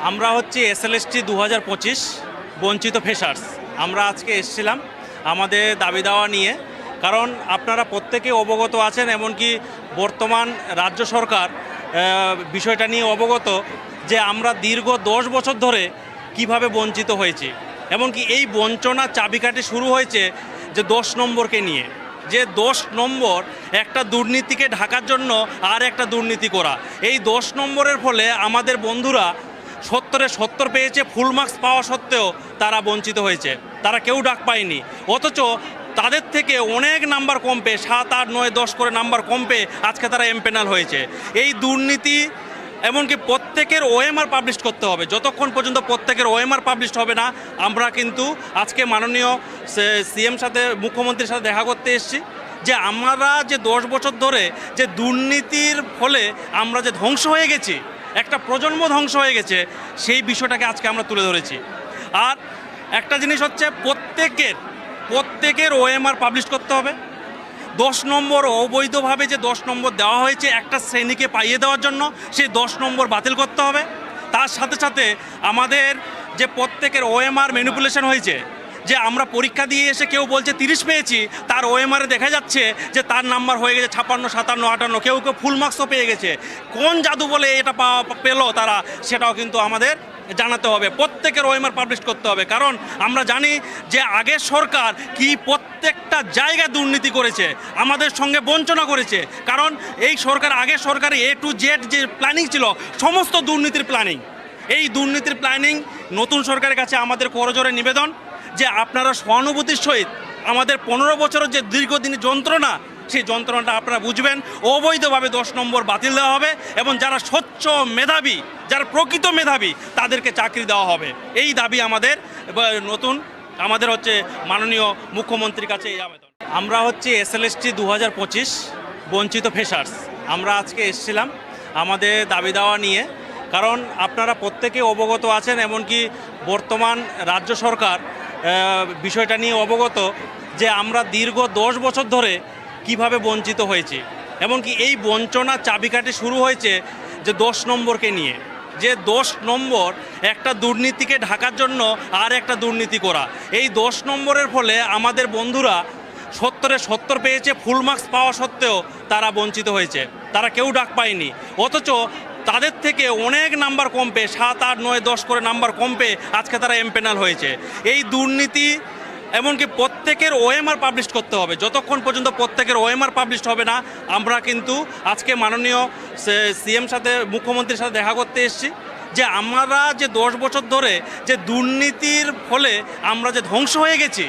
আমরা হচ্ছে এসএলএসটি 2025 বঞ্চিত ফ্রেশার্স। আমরা আজকে এসেছিলাম আমাদের দাবি দাওয়া নিয়ে, কারণ আপনারা প্রত্যেকে অবগত আছেন, এমনকি বর্তমান রাজ্য সরকার বিষয়টা নিয়ে অবগত যে আমরা দীর্ঘ 10 বছর ধরে কিভাবে বঞ্চিত হয়েছি। এমনকি এই বঞ্চনার চাবিকাঠি শুরু হয়েছে যে 10 নম্বরকে নিয়ে, যে 10 নম্বর একটা দুর্নীতিকে ঢাকার জন্য আর একটা দুর্নীতি করা। এই 10 নম্বরের ফলে আমাদের বন্ধুরা 70 পেয়েছে, ফুল মার্কস পাওয়া সত্ত্বেও তারা বঞ্চিত হয়েছে, তারা কেউ ডাক পায়নি। অথচ তাদের থেকে অনেক নাম্বার কম পেয়ে 7, 8, 9, 10 করে নাম্বার কম পেয়ে আজকে তারা এমপ্যানেল হয়েছে। এই দুর্নীতি এমনকি প্রত্যেকের ওএমআর পাবলিশ করতে হবে। যতক্ষণ পর্যন্ত প্রত্যেকের ওএমআর পাবলিশ হবে না, আমরা কিন্তু আজকে মাননীয় সিএম সাথে, মুখ্যমন্ত্রীর সাথে দেখা করতে এসেছি যে আমরা যে 10 বছর ধরে যে দুর্নীতির ফলে আমরা যে ধ্বংস হয়ে গেছি, একটা প্রজন্ম ধ্বংস হয়ে গেছে, সেই বিষয়টাকে আজকে আমরা তুলে ধরেছি। আর একটা জিনিস হচ্ছে প্রত্যেকের ওএমআর পাবলিশ করতে হবে। 10 নম্বর অবৈধভাবে যে 10 নম্বর দেওয়া হয়েছে একটা শ্রেণীকে পাইয়ে দেওয়ার জন্য, সেই 10 নম্বর বাতিল করতে হবে। তার সাথে সাথে আমাদের যে প্রত্যেকের ওএমআর ম্যানিপুলেশন হয়েছে, যে আমরা পরীক্ষা দিয়ে এসে কেউ বলছে 30 পেয়েছি, তার ওএমআরে দেখা যাচ্ছে যে তার নাম্বার হয়ে গেছে 56, 57, 58, কেউ ফুল মার্কসও পেয়ে গেছে। কোন জাদু বলে এটা পেল তারা, সেটাও কিন্তু আমাদের জানাতে হবে। প্রত্যেকের ওএমআর পাবলিশ করতে হবে, কারণ আমরা জানি যে আগের সরকার কি প্রত্যেকটা জায়গায় দুর্নীতি করেছে, আমাদের সঙ্গে বঞ্চনা করেছে। কারণ এই সরকার, আগের সরকারে A to Z যে প্ল্যানিং ছিল, সমস্ত দুর্নীতির প্ল্যানিং। এই দুর্নীতির প্ল্যানিং নতুন সরকারের কাছে আমাদের করজোড়ে নিবেদন যে আপনারা সহানুভূতির সহিত আমাদের 15 বছরের যে দীর্ঘদিনের যন্ত্রণা, সেই যন্ত্রণাটা আপনারা বুঝবেন। অবৈধভাবে 10 নম্বর বাতিল দেওয়া হবে এবং যারা স্বচ্ছ মেধাবী, যারা প্রকৃত মেধাবী, তাদেরকে চাকরি দেওয়া হবে। এই দাবি আমাদের হচ্ছে মাননীয় মুখ্যমন্ত্রীর কাছে এই আবেদন। আমরা হচ্ছে এসএলএসটি 2025 বঞ্চিত ফ্রেশার্স। আমরা আজকে এসেছিলাম আমাদের দাবি দাওয়া নিয়ে, কারণ আপনারা প্রত্যেকে অবগত আছেন, এমনকি বর্তমান রাজ্য সরকার বিষয়টা নিয়ে অবগত যে আমরা দীর্ঘ 10 বছর ধরে কিভাবে বঞ্চিত হয়েছি। এমনকি এই বঞ্চনার চাবিকাঠি শুরু হয়েছে যে 10 নম্বরকে নিয়ে, যে 10 নম্বর একটা দুর্নীতিকে ঢাকার জন্য আর একটা দুর্নীতি করা। এই 10 নম্বরের ফলে আমাদের বন্ধুরা 70 পেয়েছে, ফুল মার্কস পাওয়া সত্ত্বেও তারা বঞ্চিত হয়েছে, তারা কেউ ডাক পায়নি। অথচ তাদের থেকে অনেক নাম্বার কম পেয়ে 7, 8, 9, 10 করে নাম্বার কম পেয়ে আজকে তারা এমপ্যানেল হয়েছে। এই দুর্নীতি এমনকি প্রত্যেকের ওএমআর পাবলিশ করতে হবে। যতক্ষণ পর্যন্ত প্রত্যেকের ওএমআর পাবলিশ হবে না, আমরা কিন্তু আজকে মাননীয় সিএম সাথে, মুখ্যমন্ত্রীর সাথে দেখা করতে এসেছি যে আমরা যে 10 বছর ধরে যে দুর্নীতির ফলে আমরা যে ধ্বংস হয়ে গেছি,